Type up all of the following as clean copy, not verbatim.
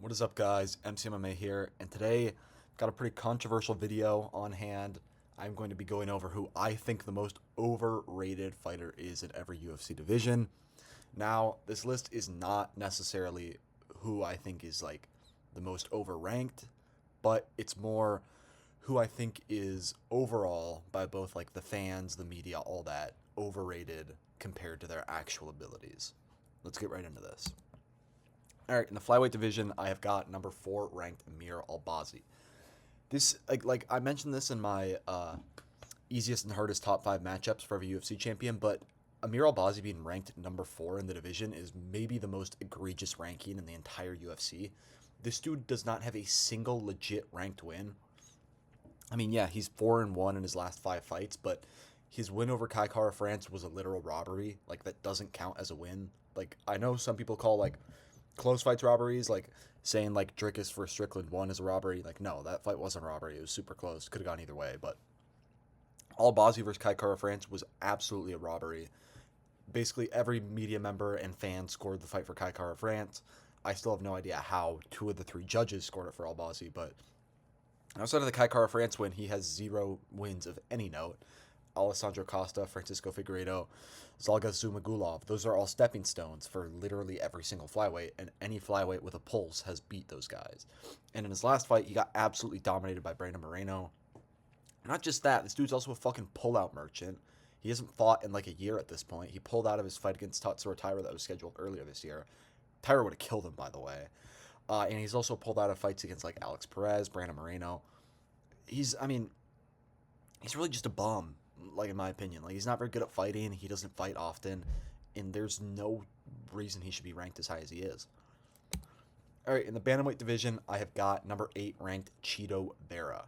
What is up, guys? MCMMA here, and today I've got a pretty controversial video on hand. I'm going to be going over who I think the most overrated fighter is in every UFC division. Now, this list is not necessarily who I think is like the most overranked, but it's more who I think is overall by both like the fans, the media, all that overrated compared to their actual abilities. Let's get right into this. All right, in the flyweight division, I have got number 4 ranked Amir Albazi. This like I mentioned this in my easiest and hardest top 5 matchups for every UFC champion, but Amir Albazi being ranked number 4 in the division is maybe the most egregious ranking in the entire UFC. This dude does not have a single legit ranked win. I mean, yeah, he's 4-1 in his last 5 fights, but his win over Kai Kara France was a literal robbery. Like, that doesn't count as a win. Like, I know some people call like close fights robberies, like saying like Drickus for Strickland 1 is a robbery. Like, no, that fight wasn't a robbery. It was super close. Could have gone either way. But Albazi versus Kai Kara France was absolutely a robbery. Basically, every media member and fan scored the fight for Kai Kara France. I still have no idea how 2 of the 3 judges scored it for Albazi, but outside of the Kai Kara France win, he has 0 wins of any note. Alessandro Costa, Francisco Figueiredo, Zalga Zumagulov. Those are all stepping stones for literally every single flyweight, and any flyweight with a pulse has beat those guys. And in his last fight, he got absolutely dominated by Brandon Moreno. Not just that, this dude's also a fucking pullout merchant. He hasn't fought in like a year at this point. He pulled out of his fight against Tatsuro Taira that was scheduled earlier this year. Taira would have killed him, by the way. And he's also pulled out of fights against like Alex Perez, Brandon Moreno. He's really just a bum, like, in my opinion. Like, he's not very good at fighting. He doesn't fight often, and there's no reason he should be ranked as high as he is. All right, in the Bantamweight division, I have got number 8 ranked Chito Vera.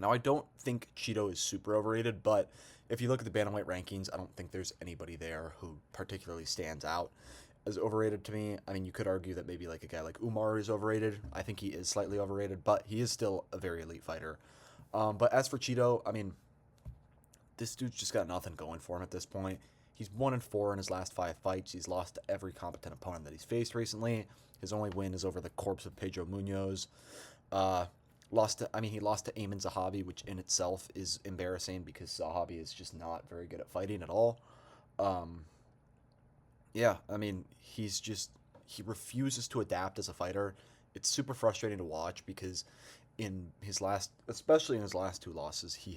Now, I don't think Chito is super overrated, but if you look at the Bantamweight rankings, I don't think there's anybody there who particularly stands out as overrated to me. I mean, you could argue that maybe like a guy like Umar is overrated. I think he is slightly overrated, but he is still a very elite fighter. But as for Chito, I mean, this dude's just got nothing going for him at this point. He's 1-4 in his last 5 fights. He's lost to every competent opponent that he's faced recently. His only win is over the corpse of Pedro Munoz. He lost to Ayman Zahabi, which in itself is embarrassing because Zahabi is just not very good at fighting at all. Yeah, I mean, he refuses to adapt as a fighter. It's super frustrating to watch because especially in his last 2 losses, he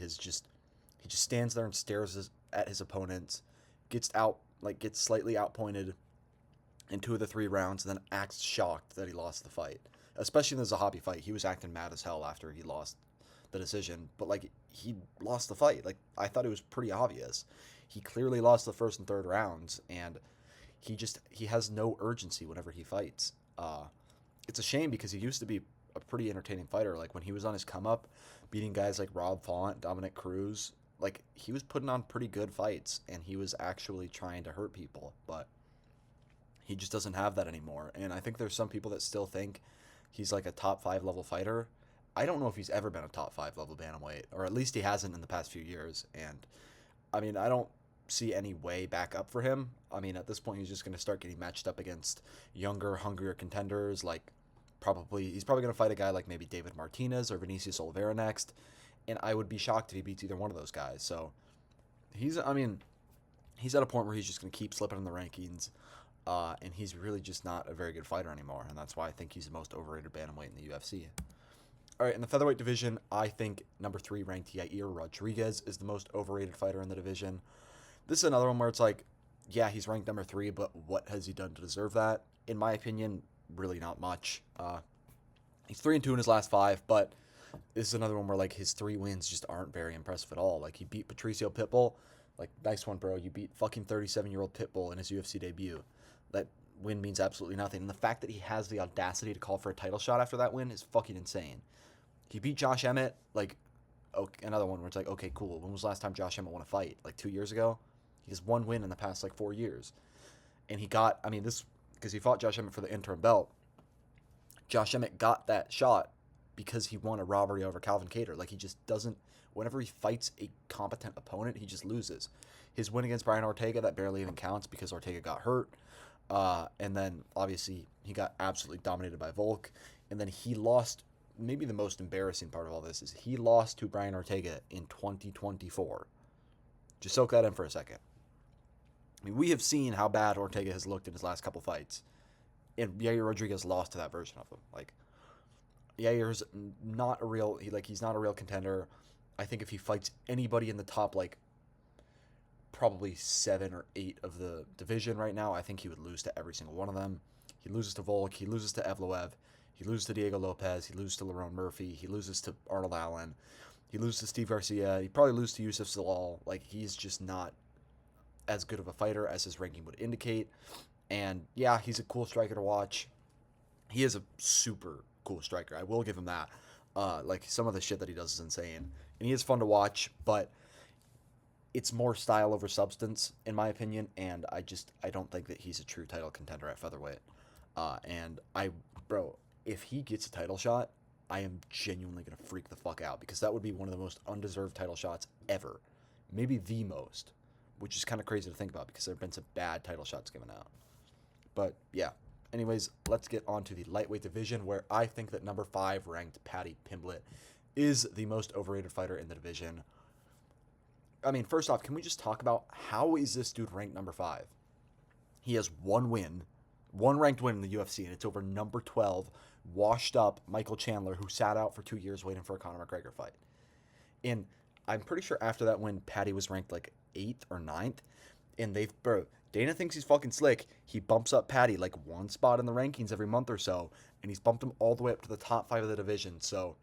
just stands there and stares at his opponents, gets slightly outpointed in 2 of the 3 rounds, and then acts shocked that he lost the fight. Especially in the Zahabi fight, he was acting mad as hell after he lost the decision, but like, he lost the fight. Like, I thought it was pretty obvious. He clearly lost the 1st and 3rd rounds, and he has no urgency whenever he fights. It's a shame because he used to be a pretty entertaining fighter. Like, when he was on his come up, beating guys like Rob Font, Dominic Cruz, like, he was putting on pretty good fights, and he was actually trying to hurt people, but he just doesn't have that anymore. And I think there's some people that still think he's like a top 5 level fighter. I don't know if he's ever been a top 5 level bantamweight, or at least he hasn't in the past few years. And I mean, I don't see any way back up for him. I mean, at this point, he's just going to start getting matched up against younger, hungrier contenders. Like, he's probably going to fight a guy like maybe David Martinez or Vinicius Oliveira next. And I would be shocked if he beats either one of those guys. So he's at a point where he's just going to keep slipping in the rankings. And he's really just not a very good fighter anymore. And that's why I think he's the most overrated bantamweight in the UFC. All right, in the featherweight division, I think number 3 ranked Yair Rodriguez is the most overrated fighter in the division. This is another one where it's like, yeah, he's ranked number 3, but what has he done to deserve that? In my opinion, really not much. He's 3-2 in his last 5, but this is another one where like his 3 wins just aren't very impressive at all. Like, he beat Patricio Pitbull. Like, nice one, bro. You beat fucking 37-year-old Pitbull in his UFC debut. That win means absolutely nothing. And the fact that he has the audacity to call for a title shot after that win is fucking insane. He beat Josh Emmett, like, okay, another one where it's like, okay, cool. When was the last time Josh Emmett won a fight? Like 2 years ago? He has 1 win in the past, like, 4 years. And because he fought Josh Emmett for the interim belt. Josh Emmett got that shot because he won a robbery over Calvin Kattar. Like, he just doesn't, whenever he fights a competent opponent, he just loses. His win against Brian Ortega, that barely even counts because Ortega got hurt. And then obviously he got absolutely dominated by Volk. And then he lost. Maybe the most embarrassing part of all this is he lost to Brian Ortega in 2024. Just soak that in for a second. I mean, we have seen how bad Ortega has looked in his last couple fights, and Yair Rodriguez lost to that version of him. Like, Yair's not a real. He's not a real contender. I think if he fights anybody in the top, like, probably 7 or 8 of the division right now, I think he would lose to every single one of them. He loses to Volk. He loses to Evloev. He loses to Diego Lopez. He loses to Lerone Murphy. He loses to Arnold Allen. He loses to Steve Garcia. He probably loses to Yusuf Zalal. Like, he's just not as good of a fighter as his ranking would indicate. And yeah, he's a cool striker to watch. He is a super cool striker. I will give him that. Like, some of the shit that he does is insane. And he is fun to watch, but it's more style over substance, in my opinion. And I don't think that he's a true title contender at featherweight. Bro, if he gets a title shot, I am genuinely going to freak the fuck out, because that would be one of the most undeserved title shots ever. Maybe the most, which is kind of crazy to think about because there have been some bad title shots given out. But yeah, anyways, let's get on to the lightweight division, where I think that number 5 ranked Paddy Pimblett is the most overrated fighter in the division. I mean, first off, can we just talk about how is this dude ranked number 5? He has one ranked win in the UFC, and it's over number 12, washed up Michael Chandler, who sat out for 2 years waiting for a Conor McGregor fight. And I'm pretty sure after that win, Paddy was ranked like 8th or 9th. And Dana thinks he's fucking slick. He bumps up Paddy like one spot in the rankings every month or so, and he's bumped him all the way up to the top 5 of the division. So,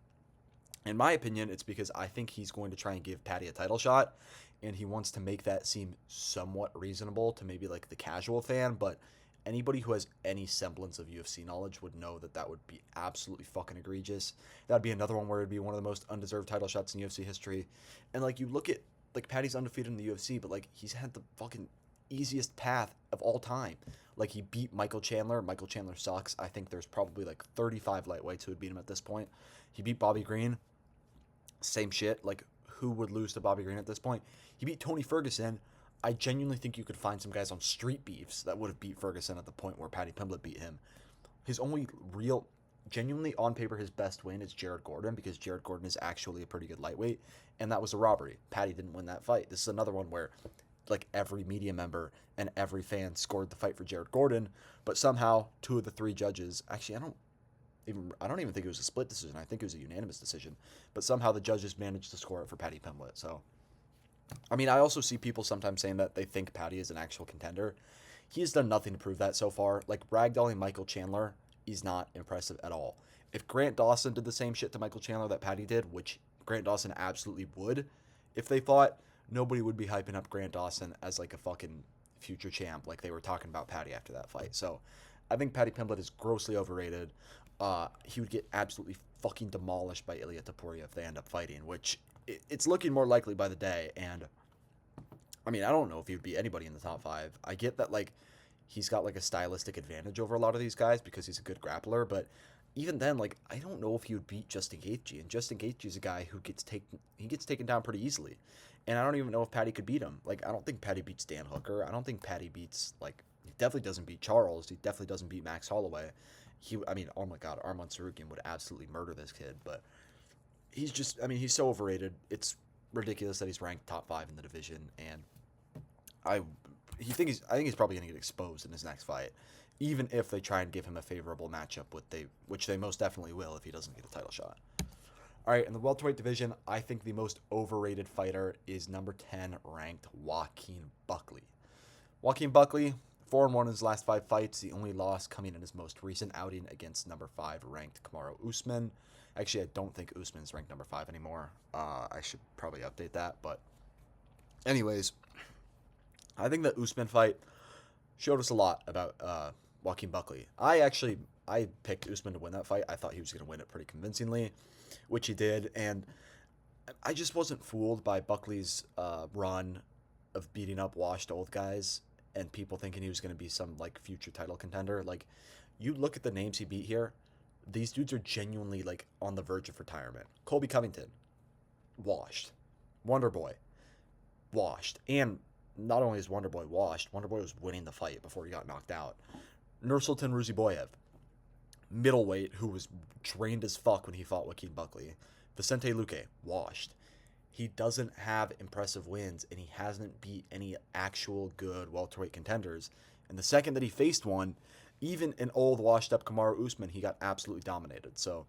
in my opinion, it's because I think he's going to try and give Paddy a title shot, and he wants to make that seem somewhat reasonable to maybe like the casual fan, but anybody who has any semblance of UFC knowledge would know that that would be absolutely fucking egregious. That'd be another one where it'd be one of the most undeserved title shots in UFC history. And like, you look at, like, Paddy's undefeated in the UFC, but like, he's had the fucking easiest path of all time. Like, he beat Michael Chandler. Michael Chandler sucks. I think there's probably like 35 lightweights who would beat him at this point. He beat Bobby Green. Same shit. Like, who would lose to Bobby Green at this point? He beat Tony Ferguson. I genuinely think you could find some guys on street beefs that would have beat Ferguson at the point where Paddy Pimblett beat him. His only real, genuinely on paper, his best win is Jared Gordon, because Jared Gordon is actually a pretty good lightweight, and that was a robbery. Paddy didn't win that fight. This is another one where, like, every media member and every fan scored the fight for Jared Gordon, but somehow 2 of the 3 judges, actually, I don't even think it was a split decision. I think it was a unanimous decision, but somehow the judges managed to score it for Paddy Pimblett. So, I mean, I also see people sometimes saying that they think Paddy is an actual contender. He has done nothing to prove that so far. Like, ragdolling Michael Chandler is not impressive at all. If Grant Dawson did the same shit to Michael Chandler that Paddy did, which Grant Dawson absolutely would, if they fought, nobody would be hyping up Grant Dawson as like a fucking future champ like they were talking about Paddy after that fight. So I think Paddy Pimblett is grossly overrated. He would get absolutely fucking demolished by Ilia Topuria if they end up fighting, which it's looking more likely by the day. And I mean, I don't know if he would beat anybody in the top 5. I get that, like, he's got like a stylistic advantage over a lot of these guys because he's a good grappler, but even then, like, I don't know if he would beat Justin Gaethje. And Justin Gaethje is a guy who gets taken down pretty easily, and I don't even know if Paddy could beat him. Like, I don't think Paddy beats Dan Hooker. I don't think Paddy beats, like, he definitely doesn't beat Charles. He definitely doesn't beat Max Holloway. I mean, oh my God, Arman Tsarukyan would absolutely murder this kid, but he's just, I mean, he's so overrated. It's ridiculous that he's ranked top 5 in the division, and I think he's probably going to get exposed in his next fight, even if they try and give him a favorable matchup, which they most definitely will if he doesn't get a title shot. All right, in the welterweight division, I think the most overrated fighter is number 10 ranked Joaquin Buckley. Joaquin Buckley, 4-1 in his last 5 fights, the only loss coming in his most recent outing against number 5 ranked Kamaru Usman. Actually, I don't think Usman's ranked number 5 anymore. I should probably update that, but anyways, I think the Usman fight showed us a lot about Joaquin Buckley. I picked Usman to win that fight. I thought he was going to win it pretty convincingly, which he did, and I just wasn't fooled by Buckley's run of beating up washed old guys and people thinking he was going to be some, like, future title contender. Like, you look at the names he beat here, these dudes are genuinely, like, on the verge of retirement. Colby Covington, washed. Wonder Boy, washed. And not only is Wonderboy washed, Wonderboy was winning the fight before he got knocked out. Nursultan Ruziboyev, middleweight, who was drained as fuck when he fought Joaquin Buckley. Vicente Luque, washed. He doesn't have impressive wins, and he hasn't beat any actual good welterweight contenders. And the second that he faced one, even an old washed-up Kamaru Usman, he got absolutely dominated. So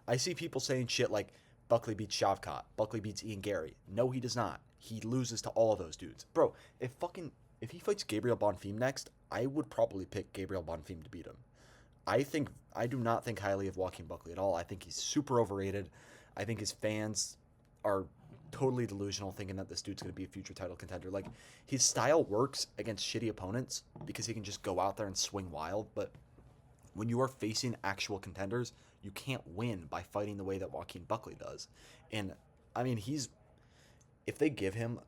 I see people saying shit like, Buckley beats Shavkat, Buckley beats Ian Gary. No, he does not. He loses to all of those dudes. Bro, if he fights Gabriel Bonfim next, I would probably pick Gabriel Bonfim to beat him. I do not think highly of Joaquin Buckley at all. I think he's super overrated. I think his fans are totally delusional, thinking that this dude's going to be a future title contender. Like, his style works against shitty opponents because he can just go out there and swing wild, but when you are facing actual contenders, you can't win by fighting the way that Joaquin Buckley does. And I mean, if they give him,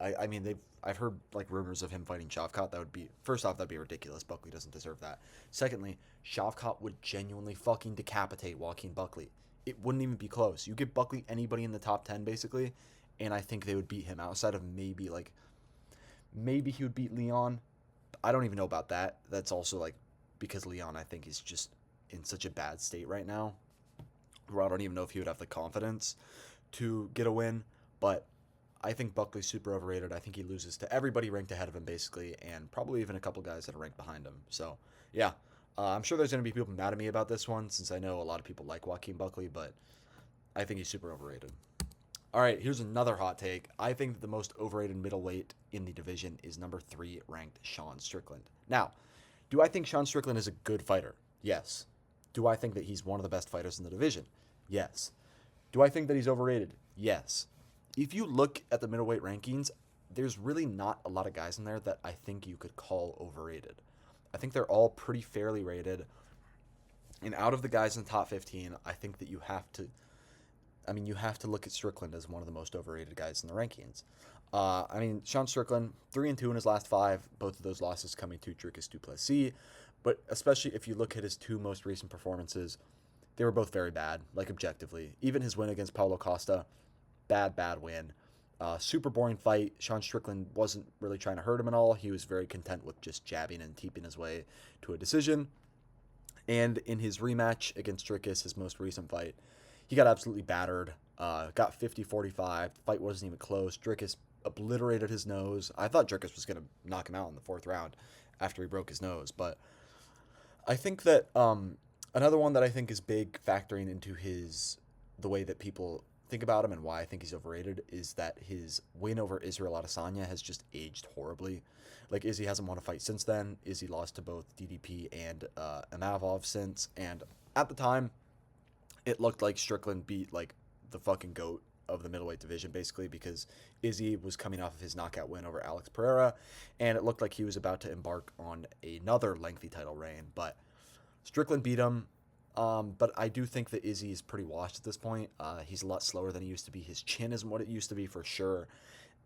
I've heard like rumors of him fighting Shavkat. That would be, first off, that'd be ridiculous. Buckley doesn't deserve that. Secondly, Shavkat would genuinely fucking decapitate Joaquin Buckley. It wouldn't even be close. You give Buckley anybody in the top 10 basically, and I think they would beat him outside of maybe he would beat Leon. I don't even know about that. That's also like because Leon, I think, is just in such a bad state right now, where I don't even know if he would have the confidence to get a win. But I think Buckley's super overrated. I think he loses to everybody ranked ahead of him, basically, and probably even a couple guys that are ranked behind him. So, yeah, I'm sure there's going to be people mad at me about this one, since I know a lot of people like Joaquin Buckley, but I think he's super overrated. All right, here's another hot take. I think that the most overrated middleweight in the division is number 3 ranked Sean Strickland. Now, do I think Sean Strickland is a good fighter? Yes. Do I think that he's one of the best fighters in the division? Yes. Do I think that he's overrated? Yes. If you look at the middleweight rankings, there's really not a lot of guys in there that I think you could call overrated. I think they're all pretty fairly rated. And out of the guys in the top 15, I think that you have to look at Strickland as one of the most overrated guys in the rankings. Sean Strickland, 3-2 in his last 5, both of those losses coming to Dricus du Plessis. But especially if you look at his 2 most recent performances, they were both very bad, like objectively. Even his win against Paulo Costa, bad win. Super boring fight. Sean Strickland wasn't really trying to hurt him at all. He was very content with just jabbing and teeping his way to a decision. And in his rematch against Dricus, his most recent fight, he got absolutely battered. Got 50-45. The fight wasn't even close. Dricus obliterated his nose. I thought Dricus was going to knock him out in the 4th round after he broke his nose. But I think that another one that I think is big factoring into the way that people think about him and why I think he's overrated is that his win over Israel Adesanya has just aged horribly. Like, Izzy hasn't won a fight since then. Izzy lost to both DDP and Imavov since. And at the time, it looked like Strickland beat, like, the fucking GOAT of the middleweight division, basically, because Izzy was coming off of his knockout win over Alex Pereira, and it looked like he was about to embark on another lengthy title reign. But Strickland beat him. But I do think that Izzy is pretty washed at this point. He's a lot slower than he used to be. His chin isn't what it used to be, for sure.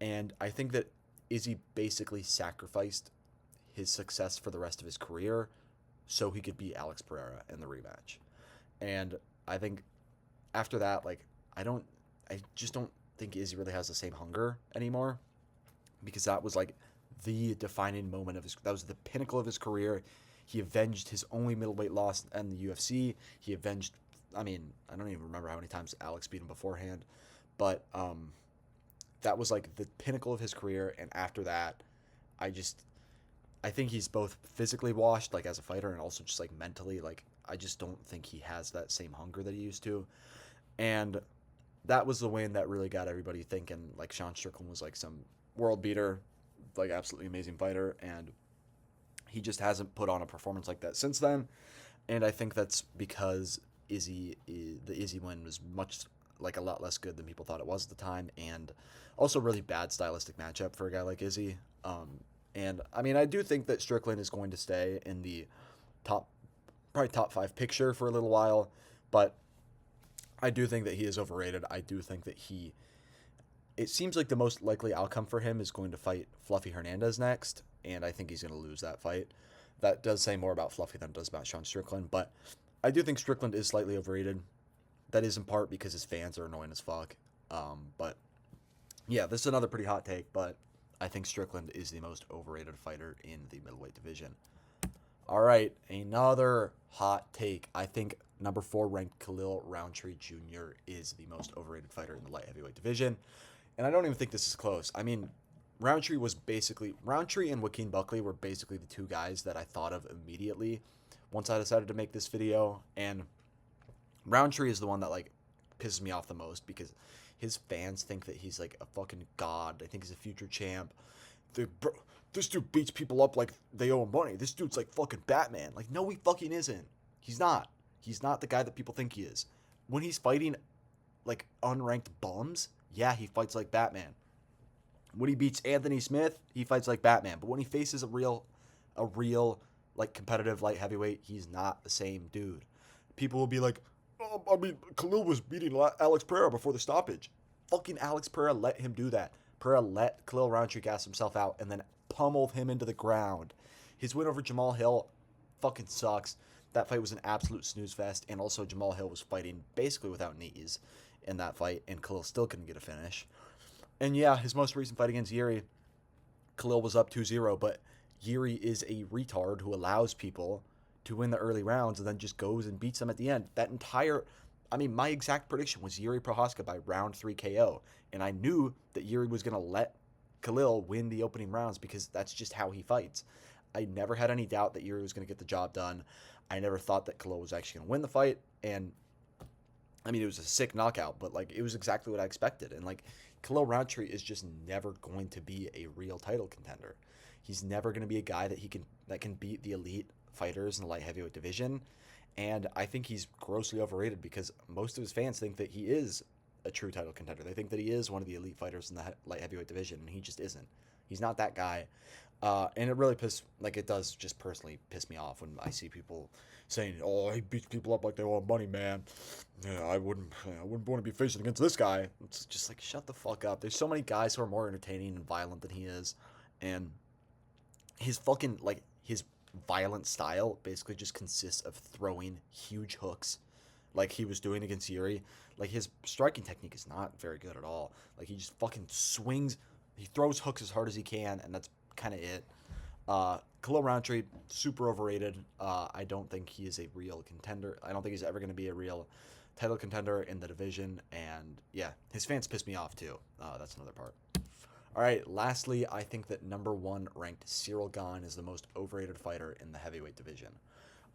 And I think that Izzy basically sacrificed his success for the rest of his career so he could beat Alex Pereira in the rematch. And I think after that, like, I just don't think Izzy really has the same hunger anymore, because that was like the defining moment of that was the pinnacle of his career. He avenged his only middleweight loss in the UFC. He avenged, I don't even remember how many times Alex beat him beforehand, but that was like the pinnacle of his career. And after that, I think he's both physically washed, like as a fighter, and also just like mentally, like I just don't think he has that same hunger that he used to. And that was the win that really got everybody thinking like Sean Strickland was like some world beater, like absolutely amazing fighter, and he just hasn't put on a performance like that since then. And I think that's because the Izzy win was a lot less good than people thought it was at the time, and also really bad stylistic matchup for a guy like Izzy. And I do think that Strickland is going to stay in the probably top 5 picture for a little while, but I do think that he is overrated. I do think that it seems like the most likely outcome for him is going to fight Fluffy Hernandez next, and I think he's going to lose that fight. That does say more about Fluffy than it does about Sean Strickland, but I do think Strickland is slightly overrated. That is in part because his fans are annoying as fuck. But yeah, this is another pretty hot take, but I think Strickland is the most overrated fighter in the middleweight division. All right, another hot take. I think number 4 ranked Khalil Roundtree Jr. is the most overrated fighter in the light heavyweight division. And I don't even think this is close. I mean, Roundtree and Joaquin Buckley were basically the two guys that I thought of immediately once I decided to make this video. And Roundtree is the one that like pisses me off the most because his fans think that he's like a fucking god. They think he's a future champ. This dude beats people up like they owe him money. This dude's like fucking Batman. Like, no, he fucking isn't. He's not. He's not the guy that people think he is. When he's fighting like unranked bums, yeah, he fights like Batman. When he beats Anthony Smith, he fights like Batman. But when he faces a real like competitive light heavyweight, he's not the same dude. People will be like, oh, I mean, Khalil was beating Alex Pereira before the stoppage. Fucking Alex Pereira let him do that. Pereira let Khalil Roundtree gas himself out and then pummeled him into the ground. His win over Jamal Hill fucking sucks. That fight was an absolute snooze fest, and also Jamal Hill was fighting basically without knees in that fight, and Khalil still couldn't get a finish. And yeah, his most recent fight against Yuri, Khalil was up 2-0, but Yuri is a retard who allows people to win the early rounds and then just goes and beats them at the end. My exact prediction was Yuri Prohaska by round 3 KO, and I knew that Yuri was going to let Khalil win the opening rounds because that's just how he fights. I never had any doubt that Yuri was going to get the job done. I never thought that Khalil was actually going to win the fight, and I mean, it was a sick knockout, but like it was exactly what I expected. And like Khalil Roundtree is just never going to be a real title contender. He's never going to be a guy that can beat the elite fighters in the light heavyweight division. And I think he's grossly overrated because most of his fans think that he is a true title contender. They think that he is one of the elite fighters in the light heavyweight division, and he just isn't. He's not that guy. And it really it does just personally piss me off when I see people saying, "Oh, he beats people up like they owe him money, man." Yeah, I wouldn't want to be facing against this guy. It's just like, shut the fuck up. There's so many guys who are more entertaining and violent than he is, and his violent style basically just consists of throwing huge hooks, like he was doing against Yuri. Like his striking technique is not very good at all. Like he just fucking swings. He throws hooks as hard as he can, and that's kind of it. Khalil Roundtree, super overrated. I don't think he is a real contender. I don't think he's ever going to be a real title contender in the division. And yeah, his fans piss me off too. That's another part. All right, lastly, I think that number 1 ranked Cyril Gane is the most overrated fighter in the heavyweight division.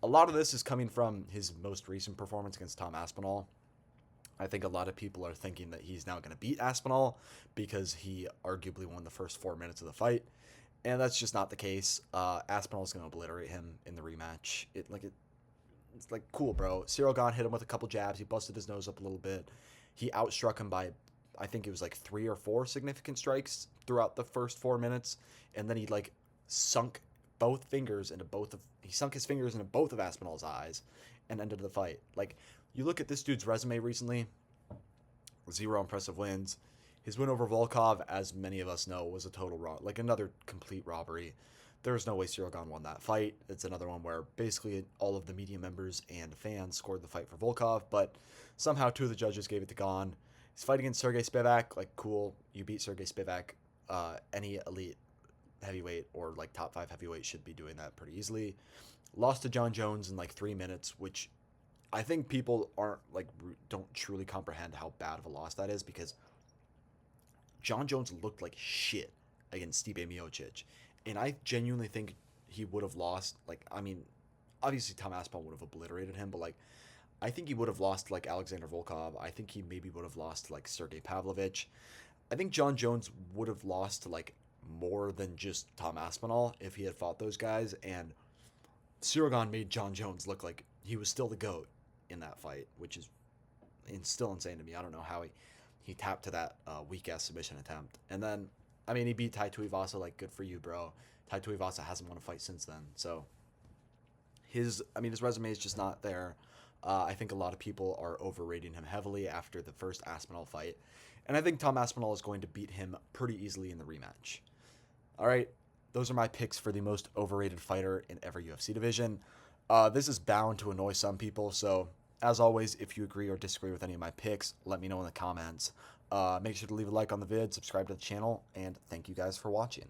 A lot of this is coming from his most recent performance against Tom Aspinall. I think a lot of people are thinking that he's now going to beat Aspinall because he arguably won the first 4 minutes of the fight. And that's just not the case. Aspinall is going to obliterate him in the rematch. It's like, cool, bro. Cyril Gane hit him with a couple jabs. He busted his nose up a little bit. He outstruck him by, I think it was like 3 or 4 significant strikes throughout the first 4 minutes. And then he sunk his fingers into both of Aspinall's eyes and ended the fight. Like, you look at this dude's resume recently, 0 impressive wins. His win over Volkov, as many of us know, was a total another complete robbery. There's no way Cyril Gane won that fight. It's another one where basically all of the media members and fans scored the fight for Volkov, but somehow 2 of the judges gave it to Gane. His fight against Sergey Spivak, cool, you beat Sergey Spivak. Any elite heavyweight or top 5 heavyweight should be doing that pretty easily. Lost to John Jones in 3 minutes, which I think people don't truly comprehend how bad of a loss that is because John Jones looked like shit against Stipe Miocic, and I genuinely think he would have lost. Obviously Tom Aspinall would have obliterated him, but I think he would have lost to Alexander Volkov. I think he maybe would have lost to Sergey Pavlovich. I think John Jones would have lost to more than just Tom Aspinall if he had fought those guys, and Cyril Gane made John Jones look like he was still the GOAT in that fight, which is still insane to me. I don't know how he tapped to that weak-ass submission attempt. And then, he beat Tai Tuivasa, good for you, bro. Tai Tuivasa hasn't won a fight since then. So, his resume is just not there. I think a lot of people are overrating him heavily after the first Aspinall fight. And I think Tom Aspinall is going to beat him pretty easily in the rematch. All right, those are my picks for the most overrated fighter in every UFC division. This is bound to annoy some people, so as always, if you agree or disagree with any of my picks, let me know in the comments. Make sure to leave a like on the vid, subscribe to the channel, and thank you guys for watching.